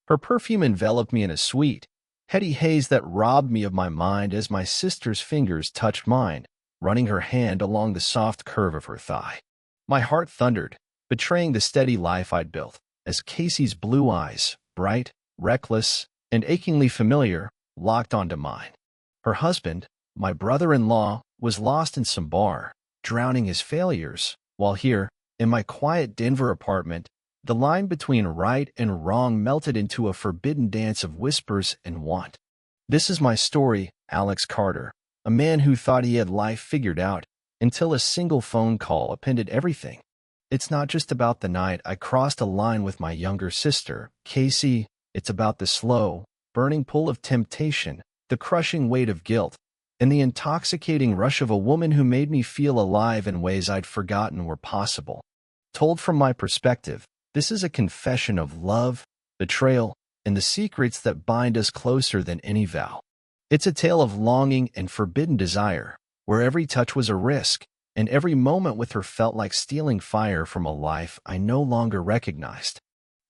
Her perfume enveloped me in a sweet, heady haze that robbed me of my mind as my sister's fingers touched mine, running her hand along the soft curve of her thigh. My heart thundered, betraying the steady life I'd built, as Casey's blue eyes, bright, reckless, and achingly familiar, locked onto mine. Her husband, my brother-in-law, was lost in some bar, drowning his failures, while here, in my quiet Denver apartment, the line between right and wrong melted into a forbidden dance of whispers and want. This is my story, Alex Carter, a man who thought he had life figured out until a single phone call upended everything. It's not just about the night I crossed a line with my younger sister, Casey. It's about the slow, burning pull of temptation, the crushing weight of guilt, and the intoxicating rush of a woman who made me feel alive in ways I'd forgotten were possible. Told from my perspective, this is a confession of love, betrayal, and the secrets that bind us closer than any vow. It's a tale of longing and forbidden desire, where every touch was a risk, and every moment with her felt like stealing fire from a life I no longer recognized.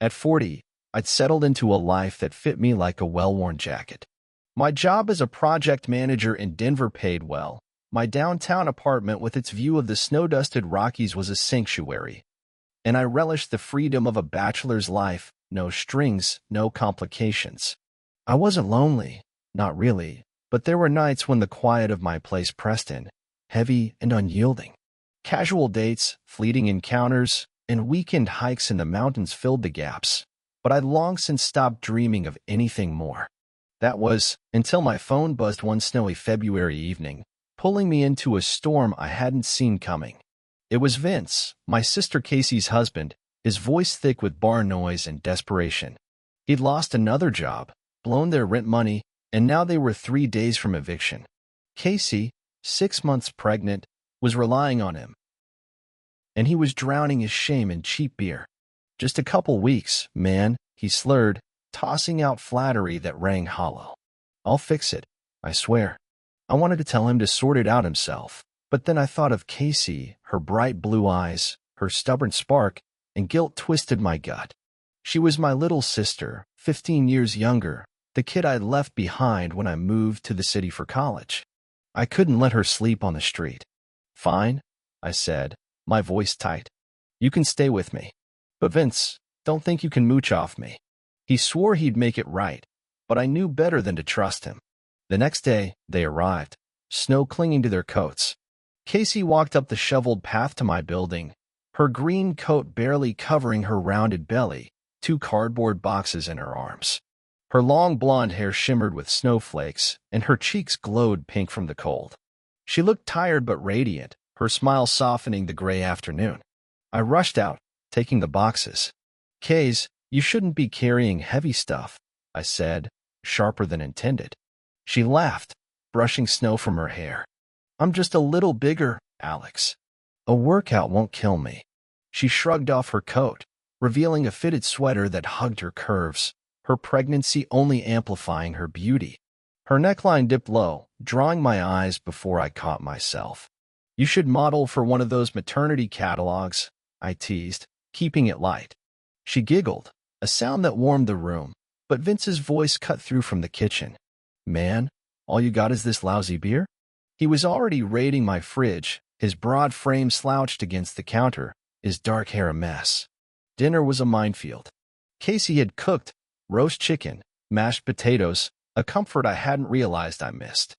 At 40, I'd settled into a life that fit me like a well-worn jacket. My job as a project manager in Denver paid well. My downtown apartment with its view of the snow-dusted Rockies was a sanctuary, and I relished the freedom of a bachelor's life, no strings, no complications. I wasn't lonely, not really, but there were nights when the quiet of my place pressed in, heavy and unyielding. Casual dates, fleeting encounters, and weekend hikes in the mountains filled the gaps, but I'd long since stopped dreaming of anything more. That was until my phone buzzed one snowy February evening, pulling me into a storm I hadn't seen coming. It was Vince, my sister Casey's husband, his voice thick with bar noise and desperation. He'd lost another job, blown their rent money, and now they were 3 days from eviction. Casey, 6 months pregnant, was relying on him, and he was drowning his shame in cheap beer. "Just a couple weeks, man," he slurred, tossing out flattery that rang hollow. "I'll fix it, I swear." I wanted to tell him to sort it out himself, but then I thought of Casey, her bright blue eyes, her stubborn spark, and guilt twisted my gut. She was my little sister, 15 years younger, the kid I'd left behind when I moved to the city for college. I couldn't let her sleep on the street. "Fine," I said, my voice tight. "You can stay with me. But Vince, don't think you can mooch off me." He swore he'd make it right, but I knew better than to trust him. The next day, they arrived, snow clinging to their coats. Casey walked up the shoveled path to my building, her green coat barely covering her rounded belly, 2 cardboard boxes in her arms. Her long blonde hair shimmered with snowflakes, and her cheeks glowed pink from the cold. She looked tired but radiant, her smile softening the gray afternoon. I rushed out, taking the boxes. "Kays, you shouldn't be carrying heavy stuff," I said, sharper than intended. She laughed, brushing snow from her hair. "I'm just a little bigger, Alex. A workout won't kill me." She shrugged off her coat, revealing a fitted sweater that hugged her curves, her pregnancy only amplifying her beauty. Her neckline dipped low, drawing my eyes before I caught myself. "You should model for one of those maternity catalogs," I teased, keeping it light. She giggled, a sound that warmed the room, but Vince's voice cut through from the kitchen. "Man, all you got is this lousy beer?" He was already raiding my fridge, his broad frame slouched against the counter, his dark hair a mess. Dinner was a minefield. Casey had cooked roast chicken, mashed potatoes, a comfort I hadn't realized I missed.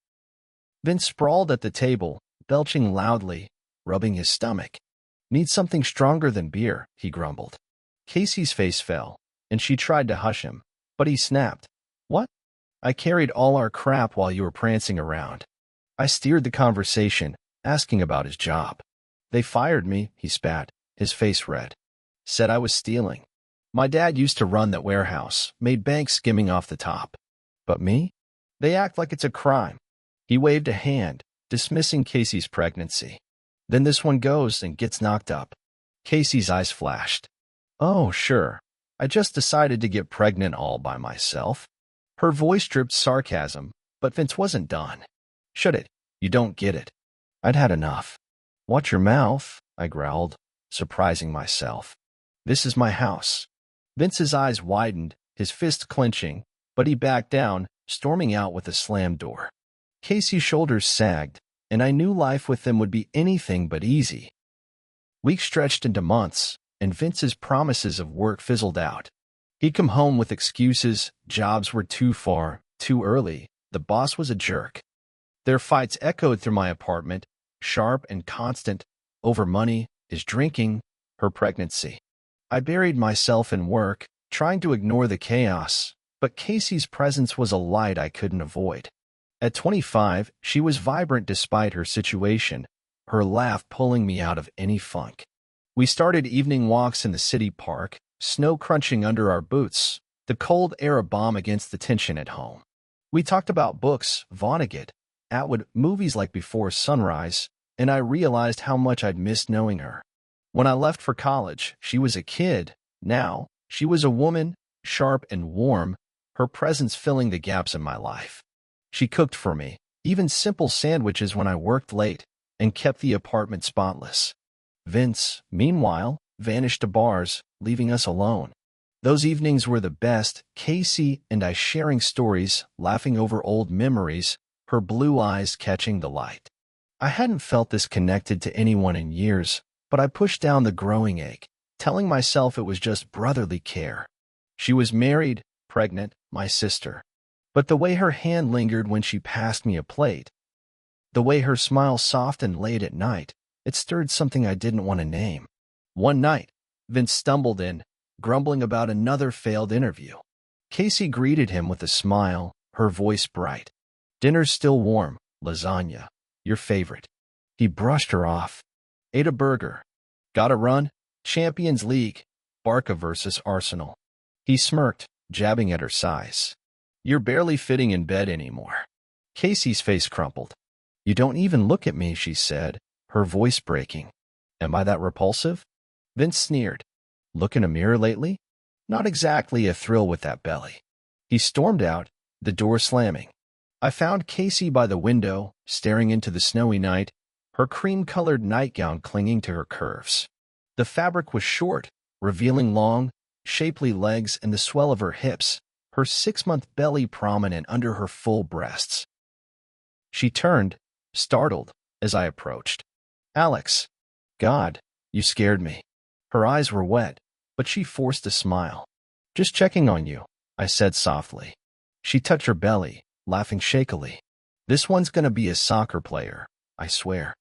Vince sprawled at the table, belching loudly, rubbing his stomach. "Need something stronger than beer," he grumbled. Casey's face fell, and she tried to hush him, but he snapped. "What? I carried all our crap while you were prancing around." I steered the conversation, asking about his job. "They fired me," he spat, his face red. "Said I was stealing. My dad used to run that warehouse, made bank skimming off the top. But me? They act like it's a crime." He waved a hand, dismissing Casey's pregnancy. "Then this one goes and gets knocked up." Casey's eyes flashed. "Oh, sure. I just decided to get pregnant all by myself." Her voice dripped sarcasm, but Vince wasn't done. "Shut it. You don't get it." I'd had enough. "Watch your mouth," I growled, surprising myself. "This is my house." Vince's eyes widened, his fist clenching, but he backed down, storming out with a slammed door. Casey's shoulders sagged, and I knew life with him would be anything but easy. Weeks stretched into months, and Vince's promises of work fizzled out. He'd come home with excuses, jobs were too far, too early, the boss was a jerk. Their fights echoed through my apartment, sharp and constant, over money, his drinking, her pregnancy. I buried myself in work, trying to ignore the chaos, but Casey's presence was a light I couldn't avoid. At 25, she was vibrant despite her situation, her laugh pulling me out of any funk. We started evening walks in the city park, snow crunching under our boots, the cold air a balm against the tension at home. We talked about books, Vonnegut, Atwood, movies like Before Sunrise, and I realized how much I'd missed knowing her. When I left for college, she was a kid. Now, she was a woman, sharp and warm, her presence filling the gaps in my life. She cooked for me, even simple sandwiches when I worked late, and kept the apartment spotless. Vince, meanwhile, vanished to bars, leaving us alone. Those evenings were the best, Casey and I sharing stories, laughing over old memories, her blue eyes catching the light. I hadn't felt this connected to anyone in years, but I pushed down the growing ache, telling myself it was just brotherly care. She was married, pregnant, my sister. But the way her hand lingered when she passed me a plate, the way her smile softened late at night, it stirred something I didn't want to name. One night, Vince stumbled in, grumbling about another failed interview. Casey greeted him with a smile, her voice bright. "Dinner's still warm, lasagna, your favorite." He brushed her off. "Ate a burger. Gotta run? Champions League, Barca versus Arsenal." He smirked, jabbing at her size. "You're barely fitting in bed anymore." Casey's face crumpled. "You don't even look at me," she said, her voice breaking. "Am I that repulsive?" Vince sneered. "Look in a mirror lately?" Not exactly a thrill with that belly. He stormed out, the door slamming. I found Casey by the window, staring into the snowy night, her cream-colored nightgown clinging to her curves. The fabric was short, revealing long, shapely legs and the swell of her hips, her 6-month belly prominent under her full breasts. She turned, startled, as I approached. "Alex. God, you scared me." Her eyes were wet, but she forced a smile. "Just checking on you," I said softly. She touched her belly, laughing shakily. "This one's gonna be a soccer player, I swear."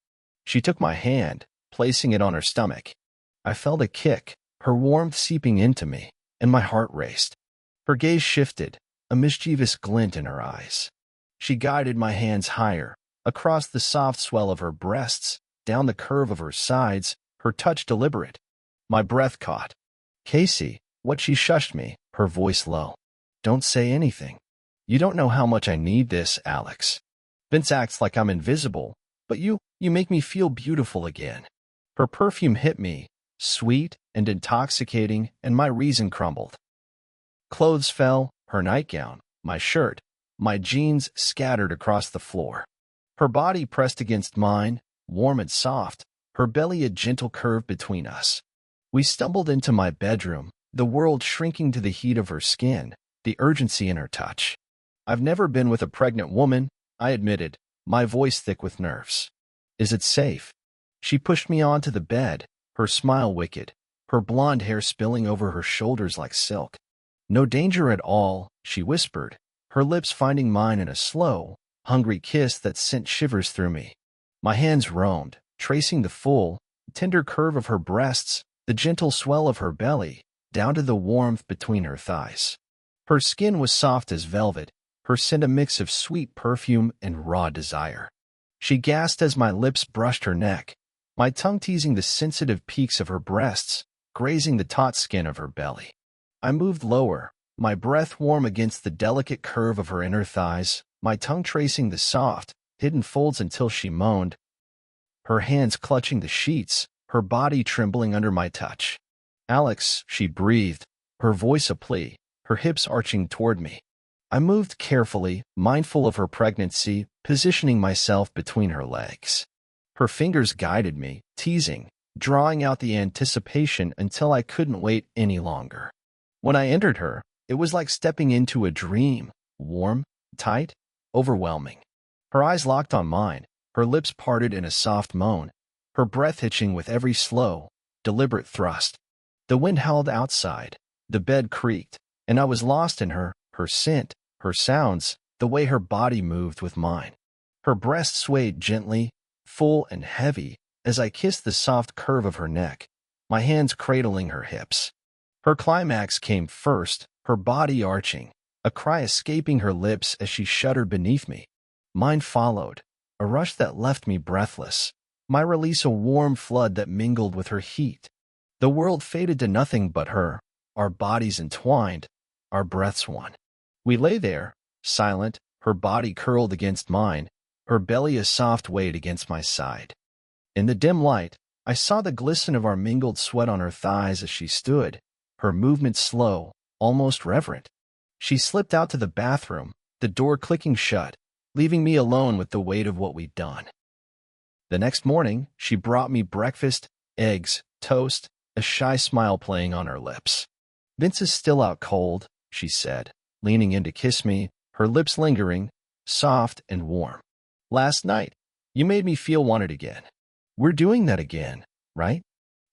She took my hand, placing it on her stomach. I felt a kick, her warmth seeping into me, and my heart raced. Her gaze shifted, a mischievous glint in her eyes. She guided my hands higher, across the soft swell of her breasts, down the curve of her sides, her touch deliberate. My breath caught. "Casey," she shushed me, her voice low. "Don't say anything. You don't know how much I need this, Alex. Vince acts like I'm invisible, but you make me feel beautiful again." Her perfume hit me, sweet and intoxicating, and my reason crumbled. Clothes fell, her nightgown, my shirt, my jeans scattered across the floor. Her body pressed against mine, warm and soft, her belly a gentle curve between us. We stumbled into my bedroom, the world shrinking to the heat of her skin, the urgency in her touch. "I've never been with a pregnant woman," I admitted, my voice thick with nerves. "Is it safe?" She pushed me onto the bed, her smile wicked, her blonde hair spilling over her shoulders like silk. "No danger at all," she whispered, her lips finding mine in a slow, hungry kiss that sent shivers through me. My hands roamed, tracing the full, tender curve of her breasts, the gentle swell of her belly, down to the warmth between her thighs. Her skin was soft as velvet, her scent a mix of sweet perfume and raw desire. She gasped as my lips brushed her neck, my tongue teasing the sensitive peaks of her breasts, grazing the taut skin of her belly. I moved lower, my breath warm against the delicate curve of her inner thighs, my tongue tracing the soft, hidden folds until she moaned, her hands clutching the sheets, her body trembling under my touch. "Alex," she breathed, her voice a plea, her hips arching toward me. I moved carefully, mindful of her pregnancy, positioning myself between her legs. Her fingers guided me, teasing, drawing out the anticipation until I couldn't wait any longer. When I entered her, It was like stepping into a dream, warm, tight, overwhelming. Her eyes locked on mine, her lips parted in a soft moan, her breath hitching with every slow, deliberate thrust. The wind howled outside, the bed creaked, and I was lost in her scent, her sounds, the way her body moved with mine. Her breast swayed gently, full and heavy, as I kissed the soft curve of her neck, my hands cradling her hips. Her climax came first, her body arching, a cry escaping her lips as she shuddered beneath me. Mine followed, a rush that left me breathless, my release a warm flood that mingled with her heat. The world faded to nothing but her, our bodies entwined, our breaths one. We lay there, silent, her body curled against mine, her belly a soft weight against my side. In the dim light, I saw the glisten of our mingled sweat on her thighs as she stood, her movements slow, almost reverent. She slipped out to the bathroom, the door clicking shut, leaving me alone with the weight of what we'd done. The next morning, she brought me breakfast, eggs, toast, a shy smile playing on her lips. "Vince is still out cold," she said, leaning in to kiss me, her lips lingering, soft and warm. "Last night, you made me feel wanted again. We're doing that again, right?"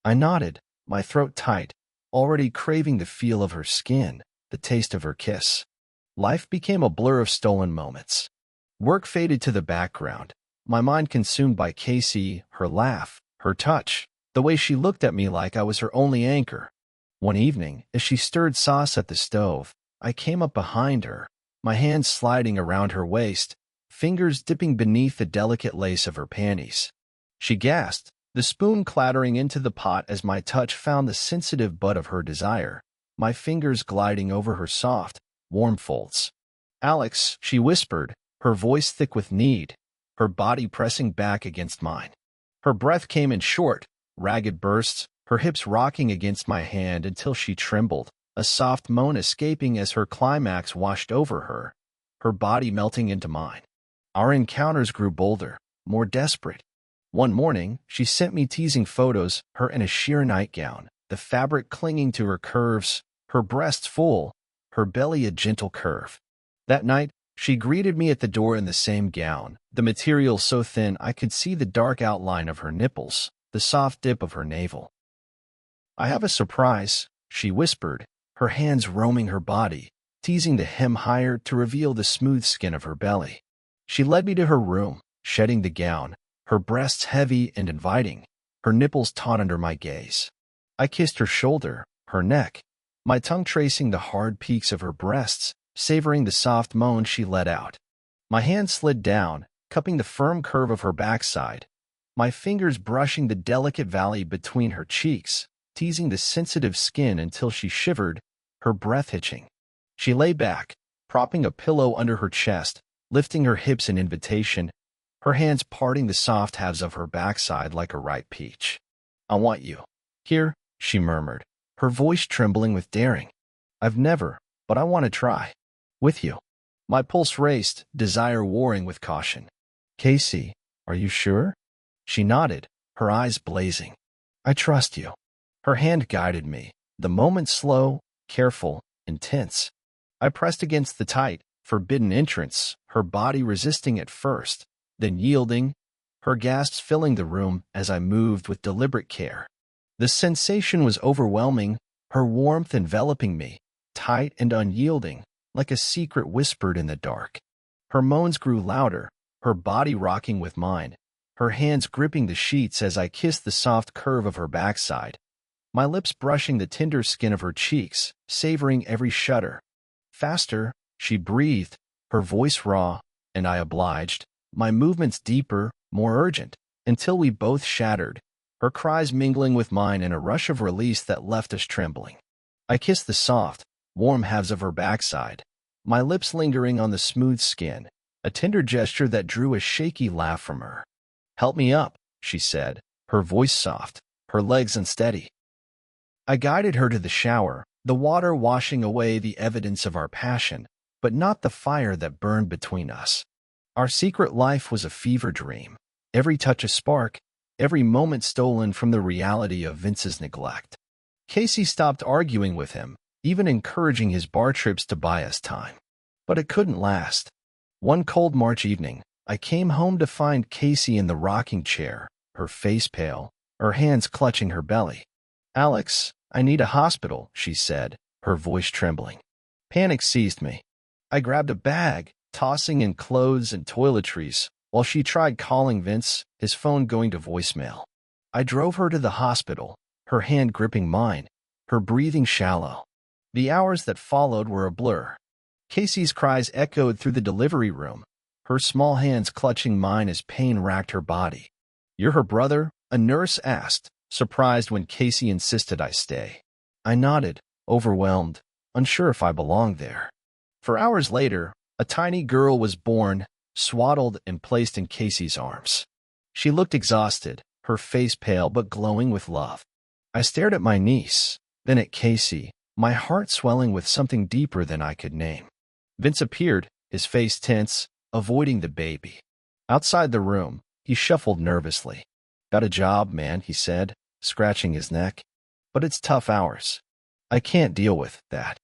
I nodded, my throat tight, already craving the feel of her skin, the taste of her kiss. Life became a blur of stolen moments. Work faded to the background, my mind consumed by Casey, her laugh, her touch, the way she looked at me like I was her only anchor. One evening, as she stirred sauce at the stove, I came up behind her, my hands sliding around her waist, fingers dipping beneath the delicate lace of her panties. She gasped, the spoon clattering into the pot as my touch found the sensitive butt of her desire, my fingers gliding over her soft, warm folds. "Alex," she whispered, her voice thick with need, her body pressing back against mine. Her breath came in short, ragged bursts, her hips rocking against my hand until she trembled, a soft moan escaping as her climax washed over her, her body melting into mine. Our encounters grew bolder, more desperate. One morning, she sent me teasing photos, her in a sheer nightgown, the fabric clinging to her curves, her breasts full, her belly a gentle curve. That night, she greeted me at the door in the same gown, the material so thin I could see the dark outline of her nipples, the soft dip of her navel. "I have a surprise," she whispered, her hands roaming her body, teasing the hem higher to reveal the smooth skin of her belly. She led me to her room, shedding the gown, her breasts heavy and inviting, her nipples taut under my gaze. I kissed her shoulder, her neck, my tongue tracing the hard peaks of her breasts, savoring the soft moan she let out. My hand slid down, cupping the firm curve of her backside, my fingers brushing the delicate valley between her cheeks, teasing the sensitive skin until she shivered, her breath hitching. She lay back, propping a pillow under her chest, lifting her hips in invitation, her hands parting the soft halves of her backside like a ripe peach. "I want you. Here," she murmured, her voice trembling with daring. "I've never, but I want to try. With you." My pulse raced, desire warring with caution. "Casey, are you sure?" She nodded, her eyes blazing. "I trust you." Her hand guided me, the moment slow, careful, intense. I pressed against the tight, forbidden entrance, her body resisting at first, then yielding, her gasps filling the room as I moved with deliberate care. The sensation was overwhelming, her warmth enveloping me, tight and unyielding, like a secret whispered in the dark. Her moans grew louder, her body rocking with mine, her hands gripping the sheets as I kissed the soft curve of her backside, my lips brushing the tender skin of her cheeks, savoring every shudder. Faster, she breathed, her voice raw, and I obliged, my movements deeper, more urgent, until we both shattered, her cries mingling with mine in a rush of release that left us trembling. I kissed the soft, warm halves of her backside, my lips lingering on the smooth skin, a tender gesture that drew a shaky laugh from her. "Help me up," she said, her voice soft, her legs unsteady. I guided her to the shower, the water washing away the evidence of our passion, but not the fire that burned between us. Our secret life was a fever dream, every touch a spark, every moment stolen from the reality of Vince's neglect. Casey stopped arguing with him, even encouraging his bar trips to buy us time. But it couldn't last. One cold March evening, I came home to find Casey in the rocking chair, her face pale, her hands clutching her belly. "Alex, I need a hospital," she said, her voice trembling. Panic seized me. I grabbed a bag, tossing in clothes and toiletries, while she tried calling Vince, his phone going to voicemail. I drove her to the hospital, her hand gripping mine, her breathing shallow. The hours that followed were a blur. Casey's cries echoed through the delivery room, her small hands clutching mine as pain racked her body. "You're her brother?" a nurse asked, surprised when Casey insisted I stay. I nodded, overwhelmed, unsure if I belonged there. For hours later, a tiny girl was born, swaddled and placed in Casey's arms. She looked exhausted, her face pale but glowing with love. I stared at my niece, then at Casey, my heart swelling with something deeper than I could name. Vince appeared, his face tense, avoiding the baby. Outside the room, he shuffled nervously. "Got a job, man," he said, scratching his neck. "But it's tough hours. I can't deal with that."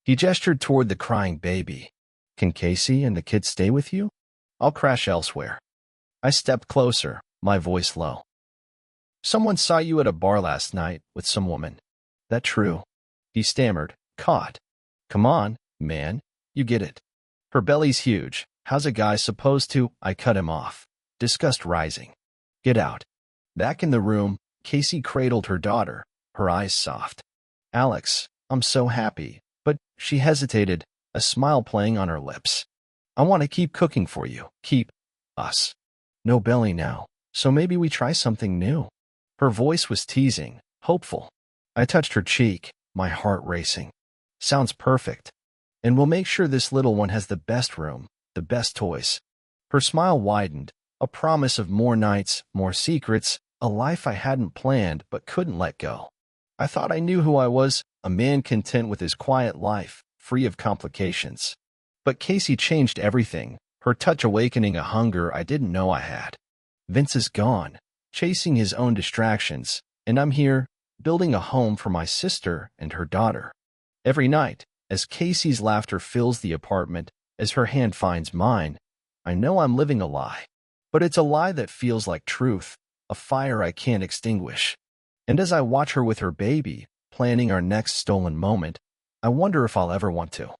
He gestured toward the crying baby. "Can Casey and the kids stay with you? I'll crash elsewhere." I stepped closer, my voice low. "Someone saw you at a bar last night with some woman. That true?" He stammered, caught. "Come on, man, you get it. Her belly's huge. How's a guy supposed to?" I cut him off, disgust rising. "Get out." Back in the room, Casey cradled her daughter, her eyes soft. "Alex, I'm so happy." But she hesitated, a smile playing on her lips. "I want to keep cooking for you. Keep us. No belly now, so maybe we try something new." Her voice was teasing, hopeful. I touched her cheek, my heart racing. "Sounds perfect. And we'll make sure this little one has the best room, the best toys." Her smile widened, a promise of more nights, more secrets, a life I hadn't planned but couldn't let go. I thought I knew who I was, a man content with his quiet life, free of complications. But Casey changed everything, her touch awakening a hunger I didn't know I had. Vince is gone, chasing his own distractions, and I'm here, building a home for my sister and her daughter. Every night, as Casey's laughter fills the apartment, as her hand finds mine, I know I'm living a lie. But it's a lie that feels like truth, a fire I can't extinguish. And as I watch her with her baby, planning our next stolen moment, I wonder if I'll ever want to.